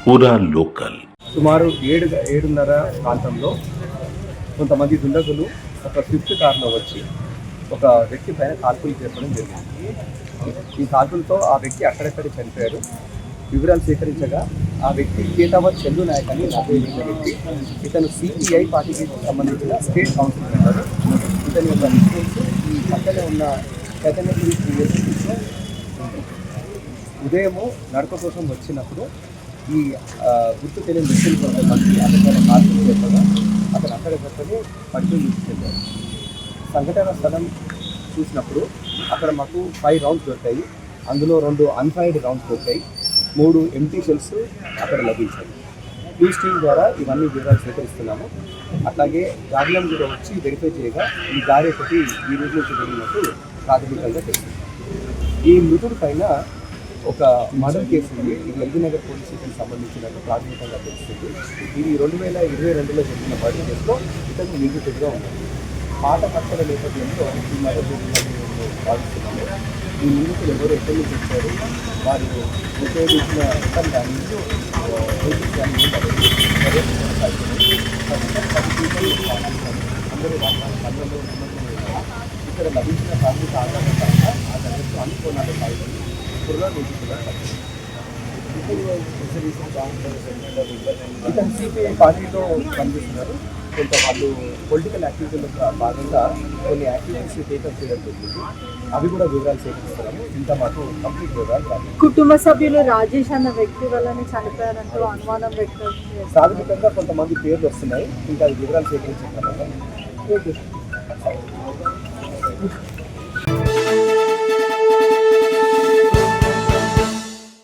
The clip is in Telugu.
పూరా లోకల్. సుమారు 7:30 ప్రాంతంలో కొంతమంది దుండగులు ఒక స్విఫ్ట్ కార్లో వచ్చి ఒక వ్యక్తి పైన కాల్పులు చేపడం జరిగింది. ఈ కాల్పులతో ఆ వ్యక్తి అక్కడక్కడే చనిపోయారు. వివరాలు సేకరించగా ఆ వ్యక్తి కేతావత్ చందు నాయక్ అని 40 ఏళ్ల వ్యక్తి. ఇతను సిపిఐ పార్టీకి సంబంధించిన స్టేట్ కౌన్సిలర్ అన్నారు. ఇతని యొక్క రెసిడెన్స్ ఈ పక్కనే ఉన్న చైతన్యగిరి యూనివర్సిటీలో ఉదయము నడక కోసం వచ్చినప్పుడు ఈ గుర్తు తెలియని వ్యక్తులు కొంతమంది అతను కాల్పులు చేపగా అతను అక్కడికక్కడే పట్టుకుని తీసుకెళ్ళారు. సంఘటన స్థలం చూసినప్పుడు అక్కడ మాకు 5 రౌండ్స్ దొరికాయి. అందులో 2 అన్ఫైర్డ్ రౌండ్స్ దొరికాయి. 3 ఎంటీ షెల్స్ అక్కడ లభించాయి. న్యూస్ టీమ్ ద్వారా ఇవన్నీ వివరాలు సేకరిస్తున్నాము. అట్లాగే గార్లం కూడా వచ్చి వెరిఫై చేయగా ఈ దారి ఒకటి ఈ రోజు నుంచి జరిగినట్టు ప్రాథమికంగా తెలిసింది. ఈ మృతుడి పైన ఒక మర్డర్ కేసు ఉంది. ఇది ఎల్బీనగర్ పోలీస్ స్టేషన్కి సంబంధించినట్టు ప్రాథమికంగా తెలుస్తుంది. ఇది 2022లో జరిగిన మర్డర్ కేసులో ఇతను నిందితుడిగా ఉన్నాడు. పాత కట్టల నేపథ్యంలో ఈ మర్డర్ జరిగిందని మేము భావిస్తున్నాము. ఈ నిందితులు ఎవరు ఎక్కడి నుంచి వచ్చారు, వారు ఉపయోగించిన రకం కానీ అందరూ పనులలో ఇక్కడ లభించిన ప్రాథమిక ఆధారంగా ఆ దగ్గరకు అనుకోనాలు పాల్గొని పురులో నిందితులుగా ఇతను సిపిఐ పార్టీలో పనిచేస్తున్నారు. కొంత వాళ్ళు పొలిటికల్ యాక్టివిటీలో భాగంగా కొన్ని యాక్టివిటీస్ టేకప్ చేయడం జరిగింది. అవి కూడా వివరాలు సేకరిస్తున్నాము. ఇంకా మాకు కంప్లీట్ వివరాలు రాదు. కుటుంబ సభ్యులు రాజేష్ అన్న వ్యక్తి వల్లనే చనిపోయారంటూ అనుమానం వ్యక్తం ప్రాథమికంగా కొంతమంది పేర్లు వస్తున్నాయి. ఇంకా వివరాలు సేకరించిన తర్వాత